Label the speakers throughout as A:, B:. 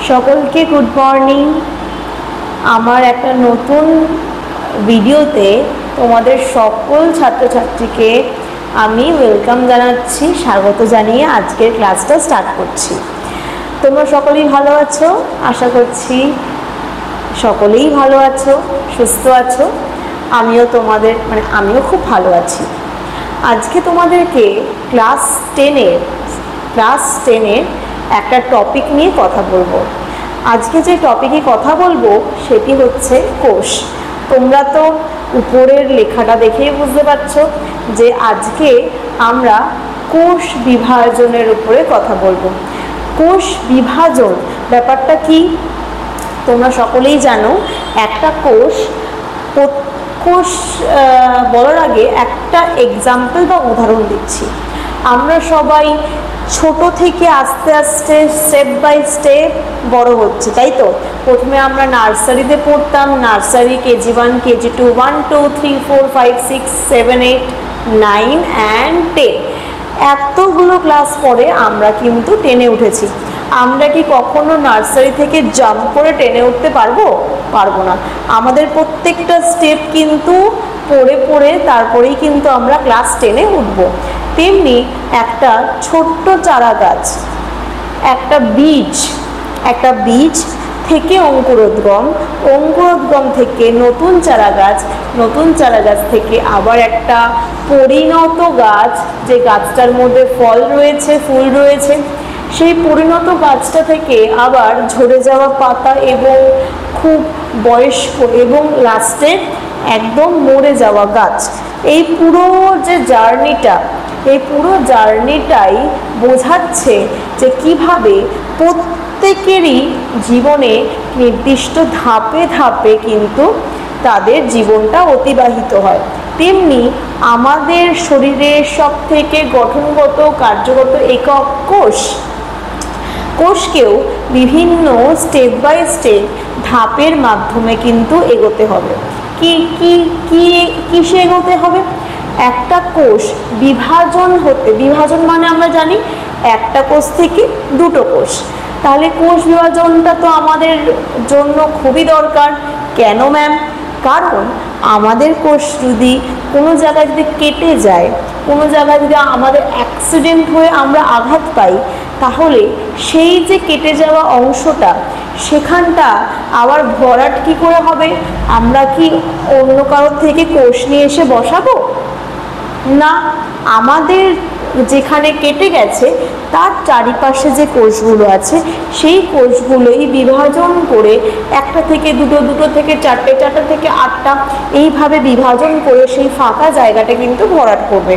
A: সকলকে good morning. আমার একটা নতুন ভিডিওতে তোমাদের সকল ছাত্রছাত্রীকে আমি ওয়েলকাম জানাচ্ছি, স্বাগত জানিয়ে আজকের ক্লাসটা স্টার্ট করছি। তোমরা সকলেই ভালো আছো, আশা করছি সকলেই ভালো আছো, সুস্থ আছো। আমিও খুব ভালো আছি। আজকে তোমাদেরকে ক্লাস টেনের একটা টপিক নিয়ে কথা বলবো। আজকে যে টপিকে কথা বলবো সেটি হচ্ছে কোষ। তোমরা তো উপরের লেখাটা দেখেই বুঝতে পারছো যে আজকে আমরা কোষ বিভাজনের উপরে কথা বলবো। কোষ বিভাজন ব্যাপারটা কি তোমরা সকলেই জানো। একটা কোষ বলার আগে একটা এক্সাম্পল বা উদাহরণ দিচ্ছি। আমরা সবাই ছোট থেকে আস্তে আস্তে স্টেপ বাই স্টেপ বড় হচ্ছে, তাই তো। প্রথমে আমরা নার্সারিতে পড়তাম, নার্সারি, কেজি 1, কেজি 2, 1, 2, 3, 4, 5, 6, 7, 8, 9 and 10 এতগুলো ক্লাস পরে আমরা কিন্তু 10-এ উঠেছি। আমরা কি কখনো নার্সারি থেকে জাম্প করে 10-এ উঠতে পারবো না। আমাদের প্রত্যেকটা স্টেপ কিন্তু পড়ে তারপরেই কিন্তু আমরা ক্লাস 10-এ উঠবো। তেমনি একটা ছোট্ট চারা গাছ, একটা বীজ থেকে অঙ্কুরোদ্গম থেকে নতুন চারা গাছ থেকে আবার একটা পরিণত গাছ, যে গাছটার মধ্যে ফল রয়েছে, ফুল রয়েছে, সেই পরিণত গাছটা থেকে আবার ঝরে যাওয়া পাতা এবং খুব বয়স্ক এবং লাস্টে একদম মরে যাওয়া গাছ। এই পুরো জার্নিটাই বোঝাচ্ছে যে কিভাবে প্রত্যেকেরই জীবনে নির্দিষ্ট ধাপে ধাপে কিন্তু তাদের জীবনটা অতিবাহিত হয়। তেমনি আমাদের শরীরের সব থেকে গঠনগত কার্যগত একক কোষকেও বিভিন্ন স্টেপ বাই স্টেপ ধাপের মাধ্যমে কিন্তু এগোতে হবে। কিসে এগোতে হবে? একটা কোষ বিভাজন মানে আমরা জানি একটা কোষ থেকে দুটো কোষ। তাহলে কোষ বিভাজনটা তো আমাদের জন্য খুবই দরকার। কেন ম্যাম? কারণ আমাদের কোষ যদি কোনো জায়গায় যদি কেটে যায়, কোনো জায়গায় যদি আমাদের অ্যাক্সিডেন্ট হয়ে আমরা আঘাত পাই, তাহলে সেই যে কেটে যাওয়া অংশটা সেখানটা আবার ভরাট কি করে হবে? আমরা কি অন্য কারোর থেকে কোষ নিয়ে এসে বসাবো? না, আমাদের যেখানে কেটে গেছে তার চারিপাশে যে কোষগুলো আছে সেই কোষগুলোই বিভাজন করে একটা থেকে দুটো, দুটো থেকে চারটে, চারটে থেকে আটটা, এইভাবে বিভাজন করে সেই ফাঁকা জায়গাটা কিন্তু ভরাট করবে।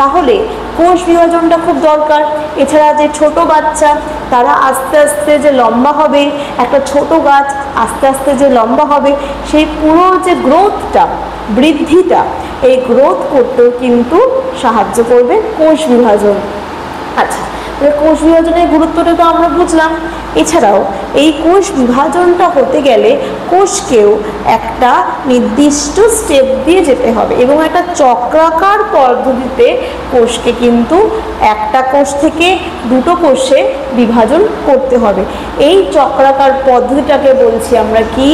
A: তাহলে কোষ বিভাজনটা খুব দরকার। এছাড়া যে ছোট বাচ্চা, তারা আস্তে আস্তে যে লম্বা হবে, একটা ছোট গাছ আস্তে আস্তে যে লম্বা হবে, সেই পুরো যে বৃদ্ধিটা, এই গ্রোথ করতেও কিন্তু সাহায্য করবে কোষ বিভাজন। আচ্ছা, কোষ বিভাজনের গুরুত্বটা তো আমরা বুঝলাম। এছাড়াও এই কোষ বিভাজনটা হতে গেলে কোষকেও একটা নির্দিষ্ট স্টেপ দিয়ে যেতে হবে এবং একটা চক্রাকার পদ্ধতিতে কোষকে কিন্তু একটা কোষ থেকে দুটো কোষে বিভাজন করতে হবে। এই চক্রাকার পদ্ধতিটাকে বলছি আমরা কি?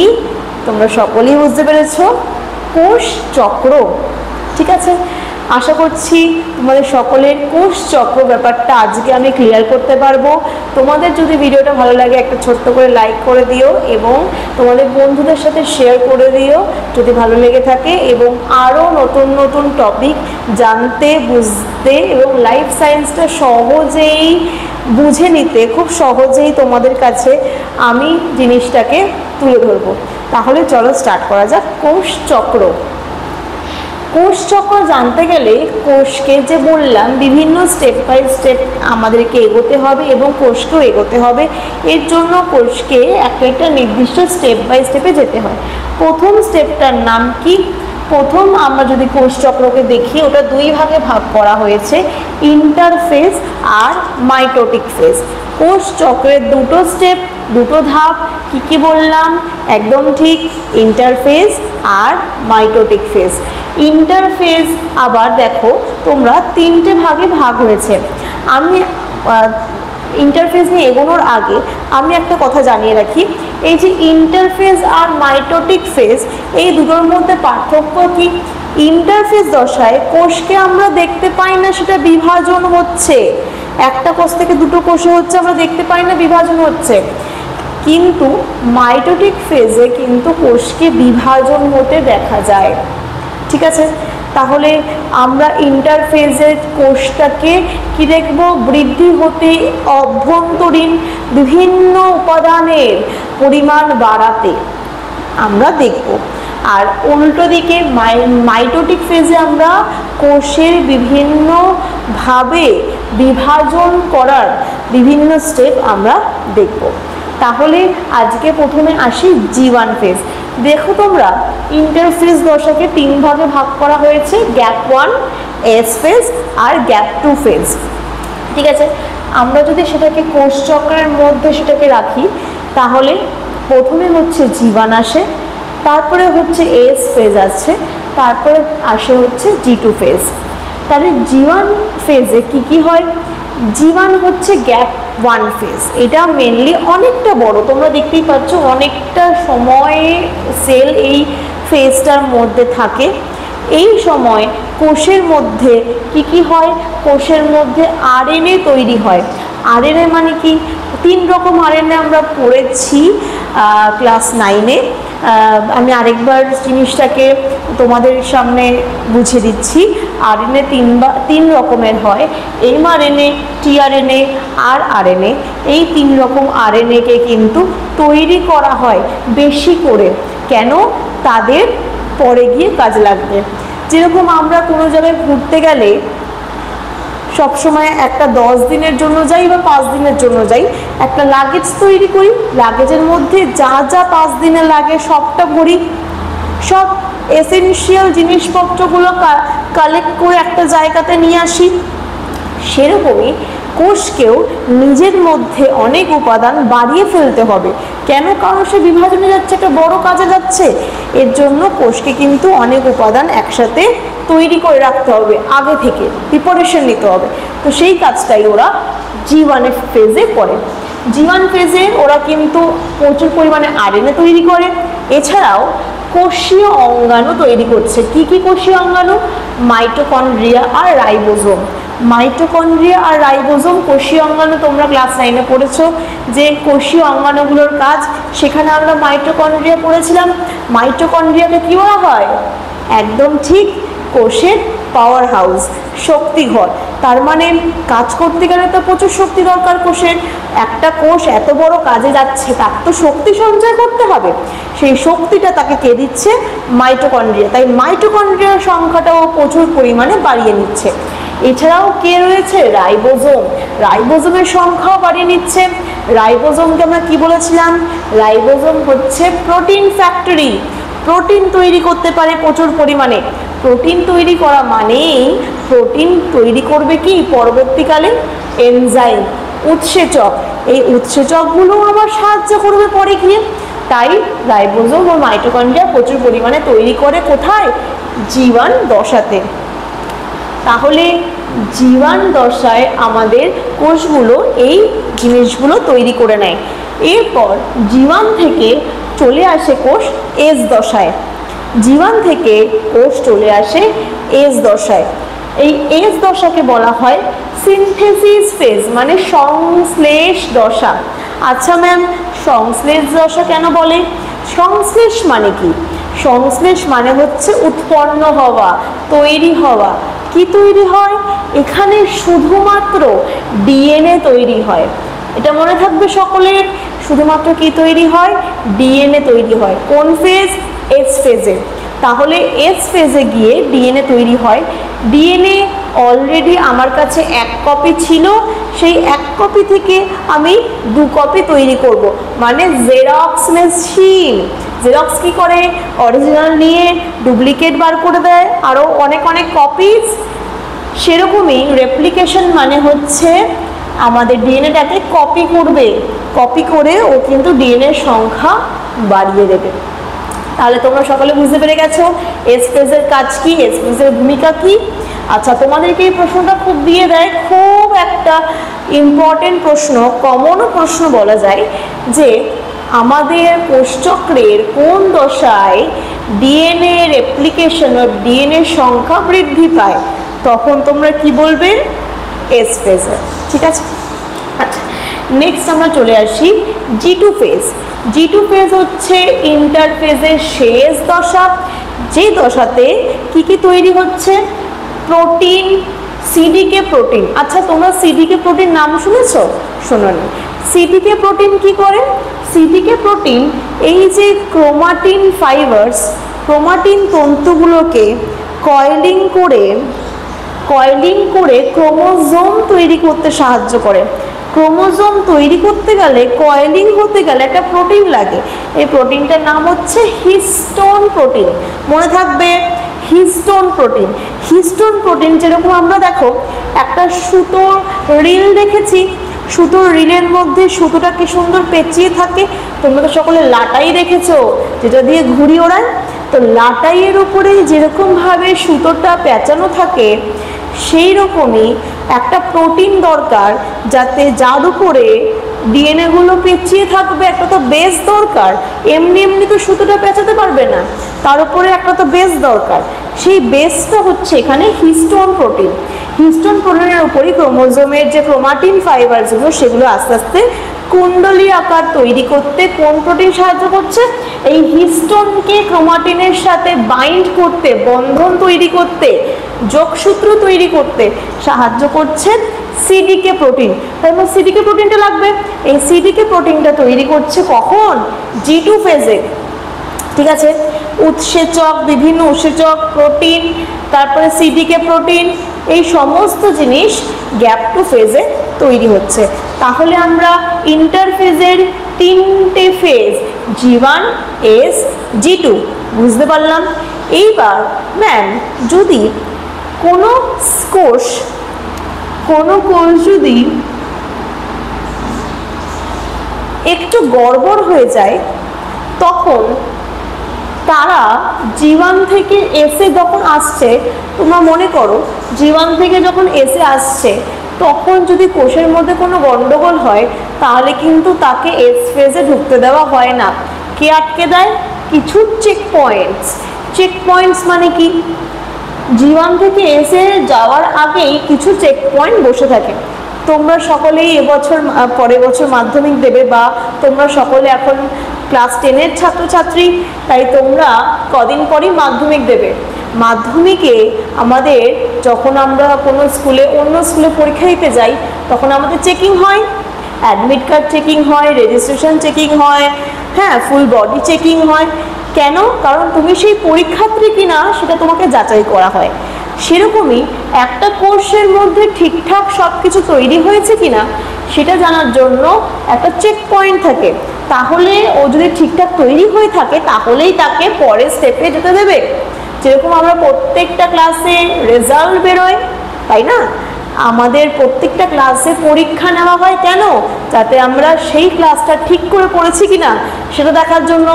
A: তোমরা সকলেই বুঝতে পেরেছো, কোষ চক্র। ঠিক আছে, আশা করছি তোমাদের সকলের কোষ চক্র ব্যাপারটা আজকে আমি ক্লিয়ার করতে পারবো। তোমাদের যদি ভিডিওটা ভালো লাগে একটা ছোট্ট করে লাইক করে দিও এবং তোমাদের বন্ধুদের সাথে শেয়ার করে দিও যদি ভালো লেগে থাকে। এবং আরও নতুন নতুন টপিক জানতে, বুঝতে এবং লাইফ সায়েন্সটা সহজেই বুঝে নিতে খুব সহজেই তোমাদের কাছে আমি জিনিসটাকে তুলে ধরবো। তাহলে চলো স্টার্ট করা যাক। কোষ চক্র জানতে গেলে কোষকে যে বললাম বিভিন্ন স্টেপ বাই স্টেপ আমাদেরকে এগোতে হবে এবং কোষকেও এগোতে হবে। এর জন্য কোষকে একটা নির্দিষ্ট স্টেপ বাই স্টেপে যেতে হয়। প্রথম স্টেপটার নাম কি? প্রথম আমরা যদি কোষ চক্রকে দেখি, ওটা দুই ভাগে ভাগ করা হয়েছে, ইন্টারফেজ আর মাইটোটিক ফেজ। কোষ চক্রের দুটো স্টেপ, দুটো ধাপ। কি বললাম? একদম ঠিক, ইন্টারফেজ আর মাইটোটিক ফেজ। ইন্টারফেজ আবার দেখো তোমরা তিনটে ভাগে ভাগ হয়েছে। আমি ইন্টারফেজ নিয়ে এগোনোর আগে আমি একটা কথা জানিয়ে রাখি, এই যে ইন্টারফেজ আর মাইটোটিক ফেজ এই দুটোর মধ্যে পার্থক্য কি? ইন্টারফেজ দশায় কোষকে আমরা দেখতে পাই না, সেটা বিভাজন হচ্ছে, একটা কোষ থেকে দুটো কোষে হচ্ছে, আমরা দেখতে পাই না, বিভাজন হচ্ছে। কিন্তু মাইটোটিক ফেজে কিন্তু কোষকে বিভাজন হতে দেখা যায়। ঠিক আছে, তাহলে আমরা ইন্টারফেজের কোষটাকে কি দেখব? বৃদ্ধি হতে, অভ্যন্তরীণ বিভিন্ন উপাদানের পরিমাণ বাড়াতে আমরা দেখব। আর উল্টো দিকে মাইটোটিক ফেজে আমরা কোষের বিভিন্নভাবে বিভাজন করার বিভিন্ন স্টেপ আমরা দেখব। তাহলে আজকে প্রথমে আসি G1 ফেজ। দেখো তোমরা, ইন্টারফেজ দশাকে 3 ভাগে ভাগ করা হয়েছে, গ্যাপ 1, এস ফেজ আর গ্যাপ 2 ফেজ। ঠিক আছে, আমরা যদি সেটাকে কোষ চক্রের মধ্যে সেটাকে রাখি, তাহলে প্রথমে হচ্ছে G1 আসে, তারপরে হচ্ছে এস ফেজ আছে, তারপরে আসে হচ্ছে G2 ফেজ। তাহলে G1 ফেজে কি কি হয়? G1 হচ্ছে গ্যাপ 1 ফেজ, এটা মেনলি অনেকটা বড়, তোমরা দেখতেই পাচ্ছ অনেকটা সময় সেল এই ফেজটার মধ্যে থাকে। এই সময় কোষের মধ্যে কি কি হয়? কোষের মধ্যে আরএনএ তৈরি হয়। আরএনএ মানে কি? 3 রকম আরএনএ আমরা পড়েছি ক্লাস 9-এ। আমি আরেকবার জিনিসটাকে তোমাদের সামনে বুঝিয়ে দিচ্ছি। আরএনএ 3 রকমের হয়, এমআরএনএ, টিআরএনএ আর আরএনএ। এই 3 রকম আরএনএকে কিন্তু তৈরি করা হয় বেশি করে। কেন? তাদের পরে গিয়ে কাজে লাগবে। যেরকম আমরা কোনো জায়গায় ঘুরতে গেলে সবসময় একটা 10 দিনের জন্য যাই বা 5 দিনের জন্য যাই, একটা লাগেজ তৈরি করি, লাগেজের মধ্যে যা যা 5 দিনে লাগে সবটা ভরি, সব এসেনশিয়াল জিনিসপত্রগুলো কালেক্ট করে একটা জায়গাতে নিয়ে আসি। সেরকমই কোষকেও নিজের মধ্যে অনেক উপাদান বাড়িয়ে ফেলতে হবে। কেন? কারণ সে বিভাজনে যাচ্ছে, একটা বড় কাজে যাচ্ছে, এর জন্য কোষকে কিন্তু অনেক উপাদান একসাথে তৈরি করে রাখতে হবে, আগে থেকে প্রিপারেশন নিতে হবে। তো সেই কাজটাই ওরা G1 ফেজে করে। G1 ফেজে ওরা কিন্তু প্রচুর পরিমাণে আরএনএ তৈরি করে, এছাড়াও কোষীয় অঙ্গাণু তৈরি করছে। কি কি কোষীয় অঙ্গাণু? মাইটোকন্ড্রিয়া আর রাইবোজোম। মাইটোকন্ড্রিয়া আর রাইবোজোম কোষীয় অঙ্গাণু তোমরা ক্লাস 9-এ পড়েছো যে কোষীয় অঙ্গাণুগুলোর কাজ, সেখানে আমরা মাইটোকন্ড্রিয়া পড়েছিলাম। মাইটোকন্ড্রিয়াকে কি বলা হয়? একদম ঠিক, কোষের পাওয়ার হাউস, শক্তিঘর। তার মানে কাজ করতে গেলে তো প্রচুর শক্তি দরকার কোষের। একটা কোষ এত বড় কাজে যাচ্ছে, তার তো শক্তি সঞ্চয় করতে হবে, সেই শক্তিটা তাকে কে দিচ্ছে? মাইটোকন্ড্রিয়া। তাই মাইটোকন্ড্রিয়ার সংখ্যাটাও প্রচুর পরিমাণে বাড়িয়ে নিচ্ছে। এছাড়াও কে রয়েছে? রাইবোজোম। রাইবোজোমের সংখ্যাও বাড়িয়ে নিচ্ছে। রাইবোজোমকে আমরা কি বলেছিলাম? রাইবোজোম হচ্ছে প্রোটিন ফ্যাক্টরি, প্রোটিন তৈরি করতে পারে প্রচুর পরিমাণে। প্রোটিন তৈরি করা মানেই প্রোটিন তৈরি করবে কি পরবর্তীকালে? এনজাইম, উৎসেচক। এই উৎসেচকগুলো আবার সাহায্য করবে পরে গিয়ে। তাই রাইবোজোম ও মাইটোকন্ড্রিয়া প্রচুর পরিমাণে তৈরি করে কোথায়? G1 দশাতে। তাহলে G1 দশায় আমাদের কোষগুলো এই জিনিসগুলো তৈরি করে নেয়। এরপর G1 থেকে চলে আসে কোষ এস দশায়। G1 থেকে কোষ চলে আসে এস দশায়। এই এস দশাকে বলা হয় সিনথেসিস ফেজ, মানে সংশ্লেষ দশা। আচ্ছা ম্যাম, সংশ্লেষ দশা কেন বলে? সংশ্লেষ মানে কি? সংশ্লেষ মানে হচ্ছে উৎপন্ন হওয়া, তৈরি হওয়া। কি তৈরি হয়? এখানে শুধুমাত্র ডিএনএ তৈরি হয়। এটা মনে থাকবে সকলের। শুধুমাত্র কি তৈরি হয়? ডিএনএ তৈরি হয়। কোন ফেজ? এস ফেজে। তাহলে এস ফেজে গিয়ে ডিএনএ তৈরি হয়। ডিএনএ অলরেডি আমার কাছে 1 কপি ছিল, সেই 1 কপি থেকে আমি 2 কপি তৈরি করব, মানে জেরক্স মেশিন। জেরক্স কি করে? অরিজিনাল নিয়ে ডুপ্লিকেট বার করে দেয়, আরও অনেক অনেক কপিজ। সেরকমই রেপ্লিকেশন মানে হচ্ছে আমাদের ডিএনএটাকে কপি করবে, কপি করে ও কিন্তু ডিএনএর সংখ্যা বাড়িয়ে দেবে। তাহলে তোমরা সকলে বুঝতে পেরে গেছো এস ফেজের কাজ কি, এস ফেজের ভূমিকা কি। আচ্ছা, তোমাদেরকে এই প্রশ্নটা খুব দিয়ে দেয়, খুব একটা ইম্পর্টেন্ট প্রশ্ন, কমন প্রশ্ন বলা যায়, যে আমাদের কোষচক্রের কোন দশায় ডিএনএ রেপ্লিকেশন বা ডিএনএ সংখ্যা বৃদ্ধি পায়? তখন তোমরা কি বলবে? এস ফেজে। ঠিক আছে, আচ্ছা নেক্সট আমরা চলে আসি G2 ফেজ। G2 ফেজ হচ্ছে ইন্টারফেজের শেষ দশা, যে দশাতে কি কি তৈরি হচ্ছে? Protein, সিডিকে protein. আচ্ছা, তোমরা সিডিকে প্রোটিন নাম শুনেছো? শোনোনি। সিডিকে প্রোটিন কি করে? সিডিকে প্রোটিন এই যে ক্রোমাটিন ফাইবারস, ক্রোমাটিন তন্তুগুলোকে কয়েলিং করে ক্রোমোজোম তৈরি করতে সাহায্য করে। ক্রোমোজোম তৈরি করতে গেলে, কয়েলিং হতে গেলে একটা প্রোটিন লাগে, এই প্রোটিনটার নাম হচ্ছে হিস্টোন প্রোটিন। মনে থাকবে, হিস্টোন প্রোটিন। হিস্টোন প্রোটিন যেরকম আমরা দেখো একটা সুতোর রিল দেখেছি, সুতোর রিলের মধ্যে সুতোটা কি সুন্দর পেঁচিয়ে থাকে। তোমরা তো সকলে লাটাই দেখেছো, যেটা দিয়ে ঘুড়ি ওড়ায়। তো লাটাইয়ের উপরে যেরকম ভাবে সুতোটা পেঁচানো থাকে, সেই রকমই একটা প্রোটিন দরকার, যার উপরে ডিএনএ গুলো পেঁচিয়ে থাকবে। একটা তো বেস দরকার, এমনি এমনি তো সুতোটা পেঁচাতে পারবে না, তার উপরে একটা তো বেস দরকার। সেই বেসটা হচ্ছে এখানে হিস্টোন প্রোটিন। হিস্টোন প্রোটিনের উপরই ক্রোমোজোমের যে ক্রোমাটিন ফাইবারগুলো, সেগুলো আস্তে আস্তে কুণ্ডলী আকার তৈরি করতে কোন প্রোটিন সাহায্য করছে? এই হিস্টোনকে ক্রোমাটিনের সাথে বাইন্ড করতে, বন্ধন তৈরি করতে, যোগসূত্র তৈরি করতে সাহায্য করছে সিডিকে প্রোটিন। তারপর সিডিকে প্রোটিনটা লাগবে, এই সিডিকে প্রোটিনটা তৈরি করছে কখন? G2 ফেজে। ঠিক আছে, উৎসেচক, বিভিন্ন উৎসেচক, প্রোটিন, তারপরে সিডিকে প্রোটিন, এই সমস্ত জিনিস গ্যাপ 2 ফেজে তৈরি হচ্ছে। তাহলে আমরা ইন্টারফেজের 3টে ফেজ G1, S, G2 বুঝতে পারলাম। এইবার ম্যাম, যদি কোনো কোষ যদি একটু গড়বড় হয়ে যায়, তখন তারা G1 থেকে এসে যখন আসছে, তোমরা মনে করো G1 থেকে যখন এসে আসছে, তখন যদি কোষের মধ্যে কোনো গন্ডগোল হয়, তাহলে কিন্তু তাকে এস ফেজে ঢুকতে দেওয়া হয় না। কে আটকে দেয়? কিছু চেক পয়েন্টস মানে কি? G1 থেকে এসে যাওয়ার আগেই কিছু চেক পয়েন্ট বসে থাকে। তোমরা সকলেই এবছর, পরের বছর মাধ্যমিক দেবে, বা তোমরা সকলে এখন ক্লাস 10-এর ছাত্রছাত্রী, তাই তোমরা কদিন পরই মাধ্যমিক দেবে। মাধ্যমিকে আমাদের যখন আমরা কোনো স্কুলে, অন্য স্কুলে পরীক্ষা দিতে যাই, তখন আমাদের চেকিং হয়, অ্যাডমিট কার্ড চেকিং হয়, রেজিস্ট্রেশন চেকিং হয়, হ্যাঁ, ফুল বডি চেকিং হয়। কেন? কারণ তুমি সেই পরীক্ষার্থী কিনা সেটা তোমাকে যাচাই করা হয়। সেরকমই একটা কোর্সের মধ্যে ঠিকঠাক সব কিছু তৈরি হয়েছে কিনা সেটা জানার জন্য একটা চেক পয়েন্ট থাকে। তাহলে ও যদি ঠিকঠাক তৈরি হয়ে থাকে, তাহলেই তাকে পরের স্টেপে যেতে দেবে। যেরকম আমরা প্রত্যেকটা ক্লাসে রেজাল্ট বেরোয়, তাই না? আমাদের প্রত্যেকটা ক্লাসে পরীক্ষা নেওয়া হয় কেন? যাতে আমরা সেই ক্লাসটা ঠিক করে পড়েছি কিনা সেটা দেখার জন্য।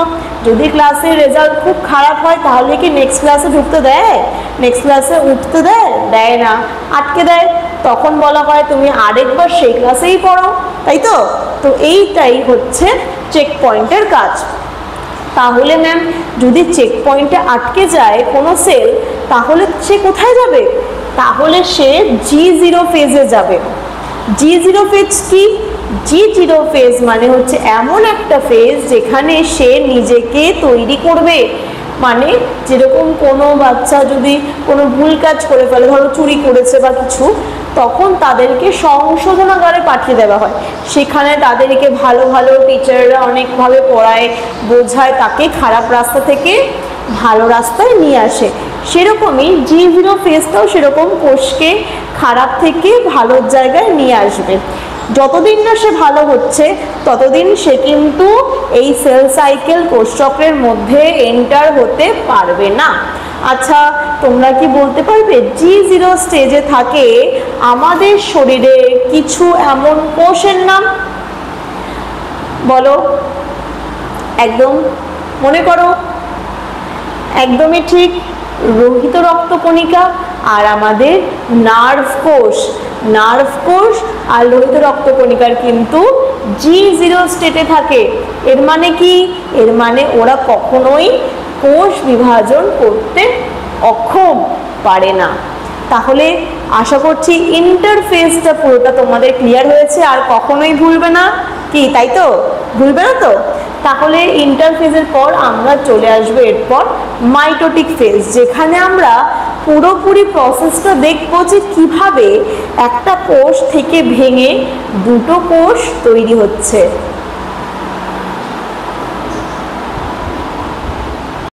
A: যদি ক্লাসের রেজাল্ট খুব খারাপ হয়, তাহলে কি নেক্সট ক্লাসে ঢুকতে দেয়? নেক্সট ক্লাসে উঠতে দেয় না, আটকে দেয়। তখন বলা হয় তুমি আরেকবার সেই ক্লাসেই পড়ো, তাই তো? তো এইটাই হচ্ছে চেক পয়েন্টের কাজ। তাহলে ম্যাম, যদি চেক পয়েন্টে আটকে যায় কোনো সেল, তাহলে সে কোথায় যাবে? তাহলে সে G0 ফেজে যাবে। G0 ফেজ কি? G0 ফেজ মানে হচ্ছে এমন একটা ফেজ যেখানে সে নিজেকে তৈরি করবে। মানে যেরকম কোনো বাচ্চা যদি কোনো ভুল কাজ করে ফেলে, ধরো চুরি করেছে বা কিছু, তখন তাদেরকে সংশোধনাগারে পাঠিয়ে দেওয়া হয়। সেখানে তাদেরকে ভালো ভালো টিচাররা অনেকভাবে পড়ায়, বোঝায়, তাকে খারাপ রাস্তা থেকে ভালো রাস্তায় নিয়ে আসে। সেরকমই G0 ফেজটাও সেরকম কোষকে খারাপ থেকে ভালো জায়গায় নিয়ে আসবে। যতদিন না সে ভালো হচ্ছে, ততদিন সে কিন্তু এই সেল সাইকেল কোষচক্রের মধ্যে এন্টার হতে পারবে না। আচ্ছা, তোমরা কি বলতে পারবে G0 স্টেজে থাকে আমাদের শরীরে কিছু এমন কোষের নাম? বলো, একদম মনে করো। একদমই ঠিক, রোহিত রক্তকণিকা। আর আমাদের নার্ভ কোষ আর লোহিত রক্তকণিকার কিন্তু G0 স্টেটে থাকে। এর মানে কি? এর মানে ওরা কখনোই কোষ বিভাজন করতে অক্ষম, পারে না। তাহলে আশা করছি ইন্টারফেসটা পুরোটা তোমাদের ক্লিয়ার হয়েছে, আর কখনোই ভুলবে না, কি তাই তো? ভুলবে না তো? তাহলে ইন্টারফেজের পর আমরা চলে আসবো এরপর মাইটোটিক ফেজ, যেখানে আমরা পুরোপুরি প্রসেসটা দেখবো যে কিভাবে একটা কোষ থেকে ভেঙে দুটো কোষ তৈরি হচ্ছে।